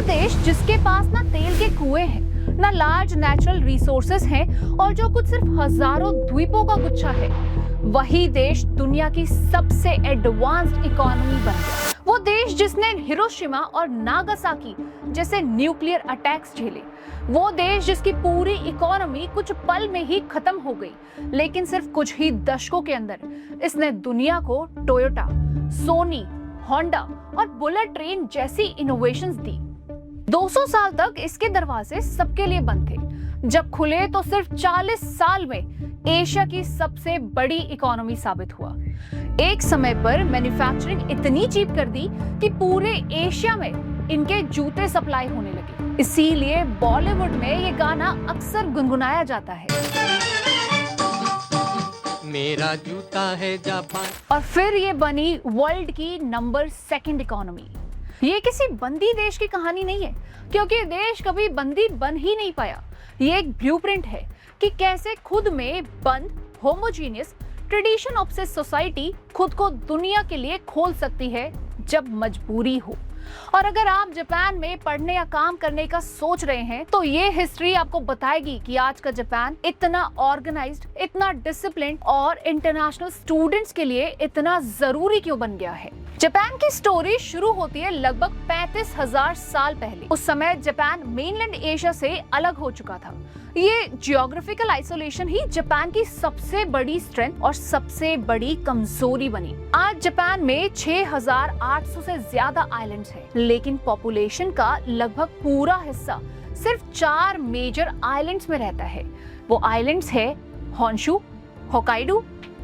वो देश जिसके पास ना तेल के कुएं हैं, ना लार्ज नेचुरल रिसोर्सेज हैं और जो कुछ सिर्फ हजारों द्वीपों का गुच्छा है, वही देश दुनिया की सबसे एडवांस्ड इकोनॉमी बन गया। वो देश जिसने हिरोशिमा और नागासाकी जैसे न्यूक्लियर अटैक्स झेले, वो देश जिसकी पूरी इकोनॉमी कुछ पल में ही खत्म हो गई, लेकिन सिर्फ कुछ ही दशकों के अंदर इसने दुनिया को टोयोटा, सोनी, होंडा और बुलेट ट्रेन जैसी इनोवेशंस दी। 200 साल तक इसके दरवाजे सबके लिए बंद थे। जब खुले तो सिर्फ 40 साल में एशिया की सबसे बड़ी इकोनॉमी साबित हुआ। एक समय पर मैन्युफैक्चरिंग इतनी चीप कर दी कि पूरे एशिया में इनके जूते सप्लाई होने लगे। इसीलिए बॉलीवुड में ये गाना अक्सर गुनगुनाया जाता है, मेरा जूता है जापान। और फिर ये बनी वर्ल्ड की नंबर 2 इकोनॉमी। ये किसी बंदी देश की कहानी नहीं है, क्योंकि देश कभी बंदी बन ही नहीं पाया। ये एक ब्लूप्रिंट है कि कैसे खुद में बंद, होमोजीनियस, ट्रेडिशन ऑब्सेस्ड सोसाइटी खुद को दुनिया के लिए खोल सकती है जब मजबूरी हो। और अगर आप जापान में पढ़ने या काम करने का सोच रहे हैं, तो ये हिस्ट्री आपको बताएगी कि आज का जापान इतना ऑर्गेनाइज्ड, इतना डिसिप्लिन और इंटरनेशनल स्टूडेंट्स के लिए इतना जरूरी क्यों बन गया है। जापान की स्टोरी शुरू होती है लगभग 35,000 साल पहले। उस समय जापान मेनलैंड एशिया से अलग हो चुका था। ये जियोग्राफिकल आइसोलेशन ही जापान की सबसे बड़ी स्ट्रेंथ और सबसे बड़ी कमजोरी बनी। आज जापान में 6,800 से ज्यादा आइलैंड्स हैं, लेकिन पॉपुलेशन का लगभग पूरा हिस्सा सिर्फ 4 मेजर आइलैंड्स में रहता है। वो आइलैंड्स है होन्शु, होकाइडो,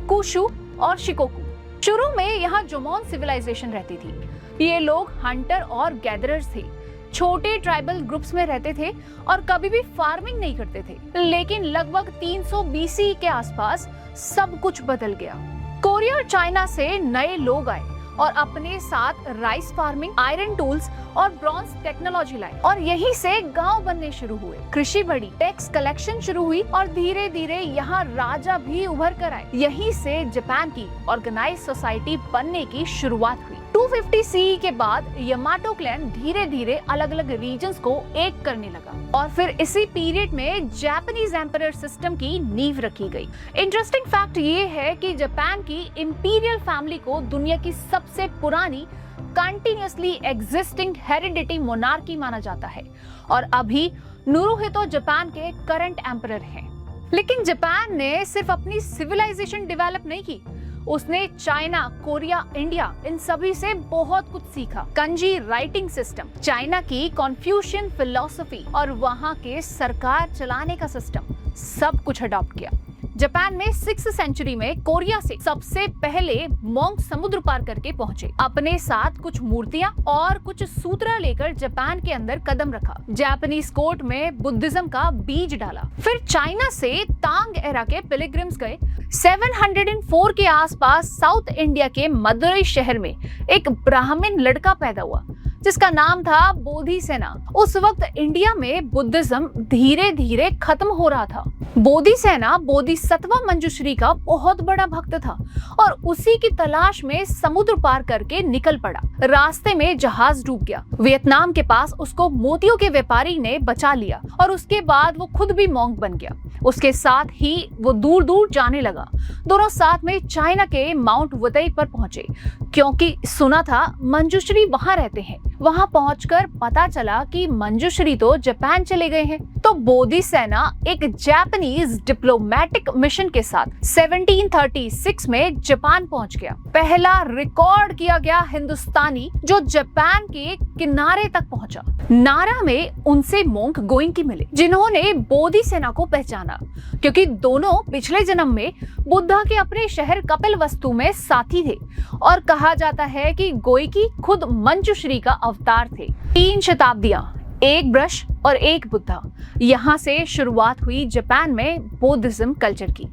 कुशु और शिकोकू। शुरू में यहाँ जोमोन सिविलाइजेशन रहती थी। ये लोग हंटर और गैदरर्स थे, छोटे ट्राइबल ग्रुप्स में रहते थे और कभी भी फार्मिंग नहीं करते थे। लेकिन लगभग 300 BC के आसपास सब कुछ बदल गया। कोरिया और चाइना से नए लोग आए और अपने साथ राइस फार्मिंग, आयरन टूल्स और ब्रॉन्ज टेक्नोलॉजी लाए, और यहीं से गांव बनने शुरू हुए। कृषि बढ़ी, टैक्स कलेक्शन शुरू हुई और धीरे धीरे यहाँ राजा भी उभर कर आए। यहीं से जापान की ऑर्गेनाइज सोसाइटी बनने की शुरुआत हुई। 250 CE के बाद यामाटो क्लैन धीरे धीरे अलग अलग रीजन्स को एक करने लगा, और फिर इसी पीरियड में जापानीज एम्परर सिस्टम की नींव रखी गई। इंटरेस्टिंग फैक्ट ये है कि जापान की इंपीरियल फैमिली को दुनिया की सबसे पुरानी कंटिन्यूअसली एग्जिस्टिंग हेरिडिटी मोनार्की माना जाता है, और अभी नुरुहितो जापान के करंट एम्परर हैं। लेकिन जापान ने सिर्फ अपनी सिविलाइजेशन डेवलप नहीं की, उसने चाइना, कोरिया, इंडिया इन सभी से बहुत कुछ सीखा। कंजी राइटिंग सिस्टम, चाइना की कॉन्फ्यूशियन फिलॉसफी और वहाँ के सरकार चलाने का सिस्टम, सब कुछ अडॉप्ट किया। जापान में 6th सेंचुरी में कोरिया से सबसे पहले मोंक समुद्र पार करके पहुंचे। अपने साथ कुछ मूर्तियां और कुछ सूत्र लेकर जापान के अंदर कदम रखा। जापानीज कोर्ट में बुद्धिज्म का बीज डाला। फिर चाइना से तांग एरा के पिलग्रिम्स गए। 704 के आसपास साउथ इंडिया के मदुरई शहर में एक ब्राह्मण लड़का पैदा हुआ जिसका नाम था बोधिसेना। उस वक्त इंडिया में बुद्धिज्म धीरे धीरे खत्म हो रहा था। बोधिसेना बोधिसत्व मंजुश्री का बहुत बड़ा भक्त था और उसी की तलाश में समुद्र पार करके निकल पड़ा। रास्ते में जहाज डूब गया। वियतनाम के पास उसको मोतियों के व्यापारी ने बचा लिया और उसके बाद वो खुद भी मॉन्क बन गया। उसके साथ ही वो दूर दूर जाने लगा। दोनों साथ में चाइना के माउंट वुदई पर पहुंचे, क्योंकि सुना था मंजुश्री वहां रहते हैं। वहां पहुंचकर पता चला कि मंजुश्री तो जापान चले गए हैं। तो बोधिसेना एक जापानीज डिप्लोमेटिक मिशन के साथ 1736 में जापान पहुंच गया। पहला रिकॉर्ड किया गया हिंदुस्तानी जो जापान के किनारे तक पहुंचा। नारा में उनसे मोंक गोइंकी मिले, जिन्होंने बोधिसेना को पहचाना, क्योंकि दोनों पिछले जन्म में बुद्धा के अपने शहर कपिलवस्तु में साथी थे और कहा जाता है कि गोइकी खुद मंजुश्री का अवतार थे। 3 शताब्दियां, एक ब्रश और एक बुद्धा, यहाँ से शुरुआत हुई जापान में बुद्धिज्म कल्चर की।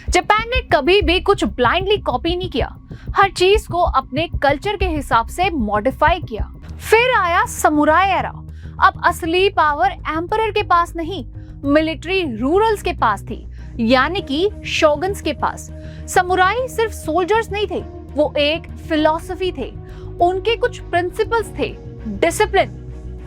जापान ने कभी भी कुछ ब्लाइंडली कॉपी नहीं किया, हर चीज को अपने कल्चर के हिसाब से मॉडिफाई किया। फिर आया समुराई एरा। अब असली पावर एम्परर के पास नहीं, मिलिट्री रूरल्स के पास थी, यानी कि शोगन्स के पास। समुराई सिर्फ सोल्जर्स नहीं थे, वो एक फिलॉसफी थे। उनके कुछ प्रिंसिपल्स थे, डिसिप्लिन,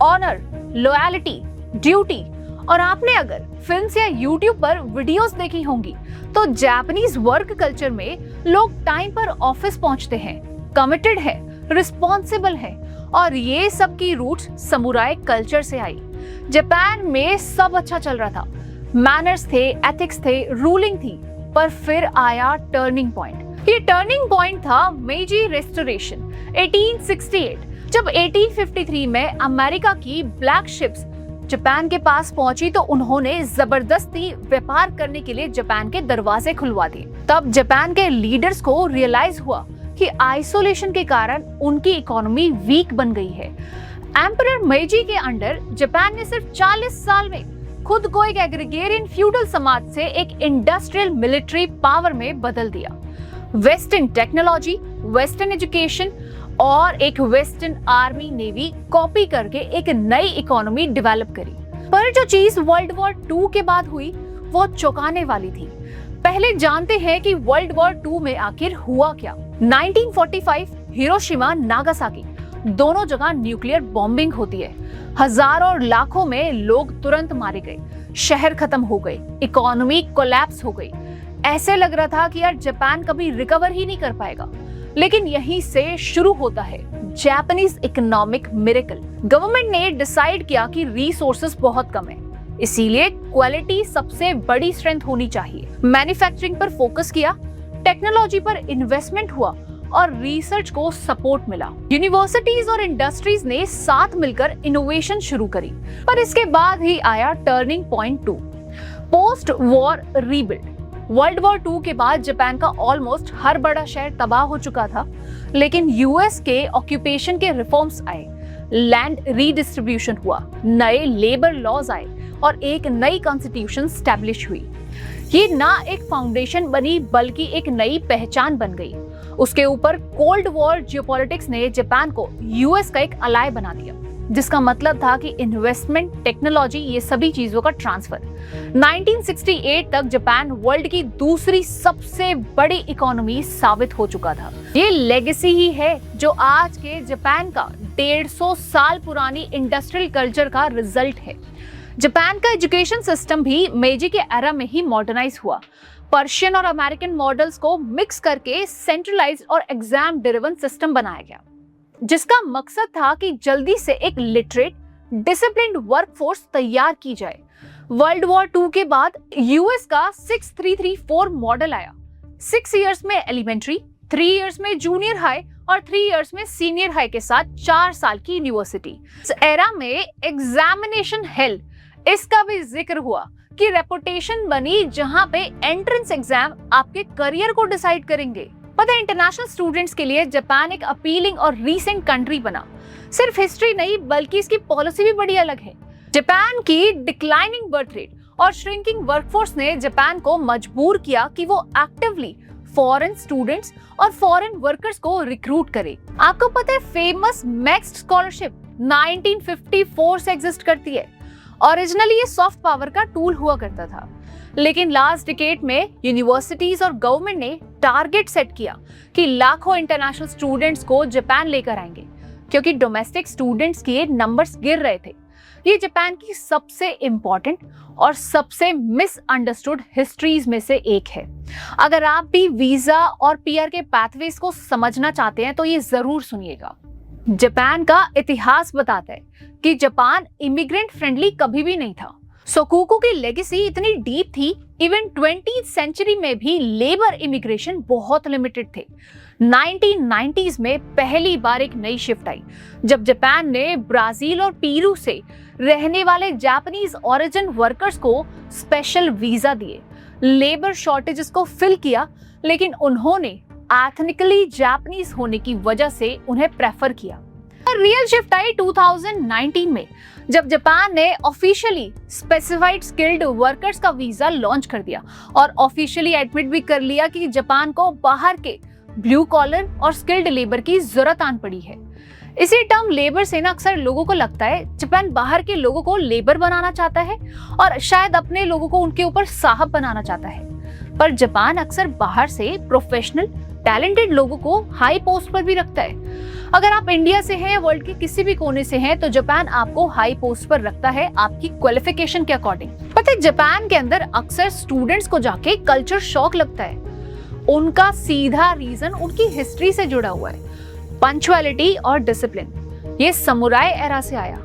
ऑनर, लॉयल्टी, ड्यूटी। और आपने अगर फिल्म्स या यूट्यूब पर वीडियोस देखी होंगी तो जापानीज वर्क कल्चर में लोग टाइम पर ऑफिस पहुंचते हैं, कमिटेड है, रिस्पॉन्सिबल है, और ये सब की रूट्स समुराई कल्चर से आई। जापान में सब अच्छा चल रहा था, मैनर्स थे, एथिक्स थे, रूलिंग थी, पर फिर आया टर्निंग पॉइंट। ये टर्निंग पॉइंट था मेiji रेस्टोरेशन 1868, जब 1853 में अमेरिका की ब्लैक शिप्स जापान के पास पहुंची तो उन्होंने जबरदस्ती व्यापार करने के लिए जापान के दरवाजे खुलवा दिए। तब जापान के लीडर्स को रियलाइज हुआ कि आइसोलेशन के कारण उनकी इकोनॉमी वीक बन गई है। एम्परर मेiji के अंडर जापान ने सिर्फ 40 साल में खुद को एक एग्रीगेरियन फ्यूडल समाज से एक इंडस्ट्रियल मिलिट्री पावर में बदल दिया। वेस्टर्न टेक्नोलॉजी, वेस्टर्न एजुकेशन और एक वेस्टर्न आर्मी नेवी कॉपी करके एक नई इकोनॉमी डेवलप करी। पर जो चीज वर्ल्ड वॉर 2 के बाद हुई वो चौंकाने वाली थी। पहले जानते हैं कि वर्ल्ड वॉर 2 में आखिर हुआ क्या। 1945 हिरोशिमा, नागासाकी दोनों जगह न्यूक्लियर बॉम्बिंग होती है। हजारों और लाखों में लोग तुरंत मारे गए, शहर खत्म हो गए, इकोनॉमी कोलैप्स हो गई। ऐसे लग रहा था कि यार जापान कभी रिकवर ही नहीं कर पाएगा। लेकिन यहीं से शुरू होता है जापानीज इकोनॉमिक मिरेकल। गवर्नमेंट ने डिसाइड किया कि रिसोर्सेज बहुत कम है, इसीलिए क्वालिटी सबसे बड़ी स्ट्रेंथ होनी चाहिए। मैन्युफैक्चरिंग पर फोकस किया, टेक्नोलॉजी पर इन्वेस्टमेंट हुआ और रिसर्च को सपोर्ट मिला। यूनिवर्सिटीज और इंडस्ट्रीज ने साथ मिलकर इनोवेशन शुरू करी। पर इसके बाद ही आया turning point 2, post war rebuild. World war 2 के बाद जापान का ऑलमोस्ट हर बड़ा शहर तबाह हो चुका था, लेकिन यूएस के ऑक्यूपेशन के रिफॉर्म्स आए, लैंड रीडिस्ट्रीब्यूशन हुआ, नए लेबर लॉज आए और एक नई कॉन्स्टिट्यूशन स्टैब्लिश हुई। ये ना एक फाउंडेशन बनी बल्कि एक नई पहचान बन गई। उसके ऊपर कोल्ड वॉर जियोपॉलिटिक्स ने जापान को यूएस का एक अलाय बना दिया, जिसका मतलब था कि इन्वेस्टमेंट, टेक्नोलॉजी, ये सभी चीजों का ट्रांसफर। 1968 तक जापान वर्ल्ड की दूसरी सबसे बड़ी इकोनॉमी साबित हो चुका था। ये लेगेसी ही है जो आज के जापान का 150 साल पुरानी इंडस्ट्रियल कल्चर का रिजल्ट है। जापान का एजुकेशन सिस्टम भी मेजी के एरा में ही मॉडर्नाइज हुआ। पर्शियन और अमेरिकन मॉडल्स को मिक्स करके सेंट्रलाइज्ड और एग्जाम ड्रिवन सिस्टम बनाया गया, जिसका मकसद था कि जल्दी से एक लिटरेट, डिसिप्लिन्ड वर्कफोर्स तैयार की जाए। वर्ल्ड वॉर 2 के बाद यूएस का 6334 मॉडल आया। 6 इयर्स में एलिमेंट्री, 3 इयर्स में जूनियर हाई और 3 इयर्स में सीनियर हाई के साथ 4 साल की यूनिवर्सिटी। इस एरा में एग्जामिनेशन हेल, इसका भी जिक्र हुआ कि रेपुटेशन बनी जहां पे एंट्रेंस एग्जाम आपके करियर को डिसाइड करेंगे। पता है, इंटरनेशनल स्टूडेंट्स के लिए जापान एक अपीलिंग और रीसेंट कंट्री बना। सिर्फ हिस्ट्री नहीं बल्कि इसकी पॉलिसी भी बड़ी अलग है। जापान की डिक्लाइनिंग बर्थ रेट और श्रिंकिंग वर्कफोर्स ने जापान को मजबूर किया कि वो एक्टिवली फॉरेन स्टूडेंट्स और फॉरेन वर्कर्स को रिक्रूट करे। आपको पता है फेमस मैक्स स्कॉलरशिप 1954 से एग्जिस्ट करती है। ओरिजिनली ये सॉफ्ट पावर का टूल हुआ करता था, लेकिन लास्ट डिकेड में यूनिवर्सिटीज और गवर्नमेंट ने टारगेट सेट किया कि लाखों इंटरनेशनल स्टूडेंट्स को जापान लेकर आएंगे, क्योंकि डोमेस्टिक स्टूडेंट्स के नंबर्स गिर रहे थे। ये जापान की सबसे इंपॉर्टेंट और सबसे मिसअंडरस्टूड हिस्ट्रीज में से एक है। अगर आप भी वीजा और पीआर के पाथवेज को समझना चाहते हैं तो ये जरूर सुनिएगा। जापान का इतिहास बताता है कि जापान इमिग्रेंट फ्रेंडली कभी भी नहीं था। सोकुकू की लेगेसी इतनी डीप थी, इवन 20th सेंचुरी में भी लेबर इमिग्रेशन बहुत लिमिटेड थे। 1990s में पहली बार एक नई शिफ्ट आई, जब जापान ने ब्राजील और पेरू से रहने वाले जापानीज ओरिजिन वर्कर्स को स्पेशल वीजा दिए, लेबर शॉर्टेजेस को फिल किया, लेकिन उन्होंने एथनिकली जापानीज होने की वजह से उन्हें प्रेफर किया। रियल शिफ्ट आई 2019 में, जब जापान ने ऑफिशियली स्पेसिफाइड स्किल्ड वर्कर्स का वीजा लॉन्च कर दिया और ऑफिशियली एडमिट भी कर लिया कि जापान को बाहर के ब्लू कॉलर और स्किल्ड लेबर की जरूरत आन पड़ी है। इसी टर्म लेबर से ना अक्सर लोगों को लगता है जापान बाहर के लोगों को लेबर बनाना चाहता है और शायद अपने लोगों को उनके ऊपर साहब बनाना चाहता है, पर जापान अक्सर बाहर से प्रोफेशनल, टैलेंटेड लोगों को हाई पोस्ट पर भी रखता है। अगर आप इंडिया से हैं या वर्ल्ड के किसी भी कोने से हैं तो जापान आपको हाई पोस्ट पर रखता है आपकी क्वालिफिकेशन के अकॉर्डिंग। पता है, जापान के अंदर अक्सर स्टूडेंट्स को जाके कल्चर शॉक लगता है। उनका सीधा रीजन उनकी हिस्ट्री से जुड़ा हुआ है, पंक्चुअलिटी और डिसिप्लिन। ये समुराय एरा से आया,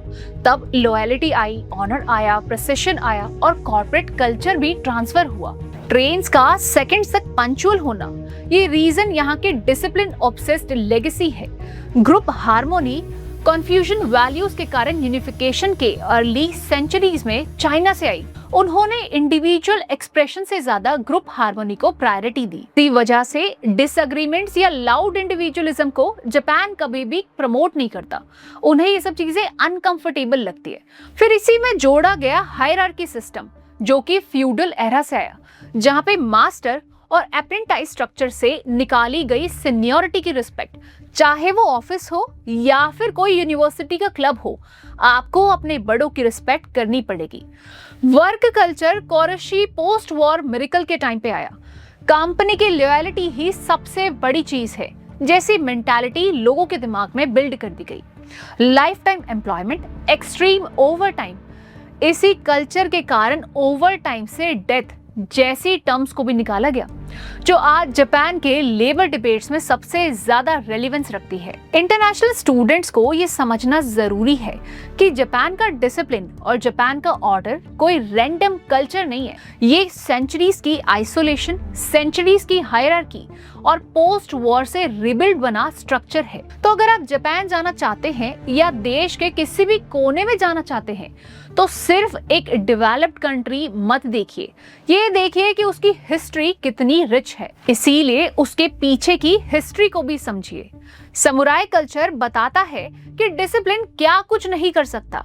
तब लॉयल्टी आई, ऑनर आया, प्रिसिशन आया और कॉर्पोरेट कल्चर भी ट्रांसफर हुआ। ट्रेन्स का सेकंड्स तक पंक्चुअल होना, ये रीजन यहाँ के डिसिप्लिन ऑब्सेस्ड लेगेसी है। ग्रुप हार्मोनी, कन्फ्यूजन वैल्यूज के कारण यूनिफिकेशन के अर्ली सेंचुरीज में चाइना से आई। उन्होंने इंडिविजुअल एक्सप्रेशन से ज्यादा ग्रुप हार्मोनी को प्रायोरिटी दी। इसी वजह से डिसएग्रीमेंट्स या लाउड इंडिविजुअलिज्म को जापान कभी भी प्रमोट नहीं करता। उन्हें ये सब चीजें अनकंफर्टेबल लगती है। फिर इसी में जोड़ा गया हायरार्की सिस्टम, जो कि फ्यूडल एरा से आया, जहां पे मास्टर और अप्रेंटाइज स्ट्रक्चर से निकाली गई सीनियरिटी की रिस्पेक्ट, चाहे वो ऑफिस हो या फिर कोई यूनिवर्सिटी का क्लब हो, आपको अपने बड़ों की रिस्पेक्ट करनी पड़ेगी। Work culture karoshi post war miracle के टाइम पे आया। कंपनी की लॉयल्टी ही सबसे बड़ी चीज है, जैसी मेंटालिटी लोगों के दिमाग में बिल्ड कर दी गई। Life time employment, extreme over time, इसी कल्चर के कारण ओवर टाइम से डेथ जैसी टर्म्स को भी निकाला गया, जो आज जापान के लेबर डिबेट्स में सबसे ज्यादा रेलेवेंस रखती है। इंटरनेशनल स्टूडेंट्स को ये समझना जरूरी है कि जापान का डिसिप्लिन और जापान का ऑर्डर कोई रैंडम कल्चर नहीं है। ये सेंचुरीज की आइसोलेशन, सेंचुरीज की हायरार्की और पोस्ट वॉर से रिबिल्ड बना स्ट्रक्चर है। तो अगर आप जापान जाना चाहते हैं या देश के किसी भी कोने में जाना चाहते हैं तो सिर्फ एक डेवलप्ड कंट्री मत देखिए, ये देखिए कि उसकी हिस्ट्री कितनी रिच है। इसीलिए उसके पीछे की हिस्ट्री को भी समझिए। समुराय कल्चर बताता है कि डिसिप्लिन क्या कुछ नहीं कर सकता,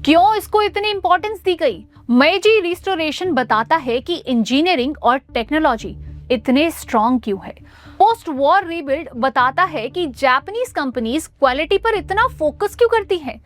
क्यों इसको इतनी इंपॉर्टेंस दी गई। मेइजी रिस्टोरेशन बताता है कि इंजीनियरिंग और टेक्नोलॉजी इतने स्ट्रॉन्ग क्यों है। पोस्ट वॉर रीबिल्ड बताता है कि जापानीज कंपनीज क्वालिटी पर इतना फोकस क्यों करती हैं।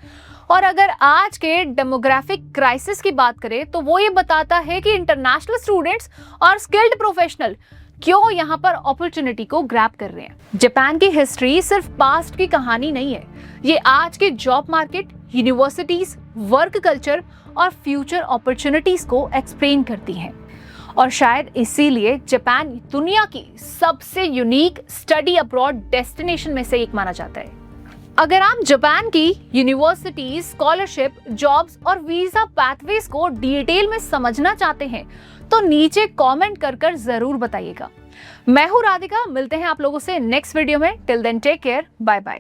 और अगर आज के डेमोग्राफिक क्राइसिस की बात करें तो वो ये बताता है कि इंटरनेशनल स्टूडेंट्स और स्किल्ड प्रोफेशनल क्यों यहाँ पर अपॉर्चुनिटी को ग्रैब कर रहे हैं। जापान की हिस्ट्री सिर्फ पास्ट की कहानी नहीं है, ये आज के job market, universities, work culture और फ्यूचर अपॉर्चुनिटीज को एक्सप्लेन करती है। और शायद इसीलिए जापान दुनिया की सबसे यूनिक स्टडी अब्रॉड डेस्टिनेशन में से एक माना जाता है। अगर आप जापान की यूनिवर्सिटीज, स्कॉलरशिप, जॉब्स और वीजा पाथवेज को डिटेल में समझना चाहते हैं तो नीचे कमेंट कर जरूर बताइएगा। मैं हूं राधिका, मिलते हैं आप लोगों से नेक्स्ट वीडियो में। Till then take care, bye bye.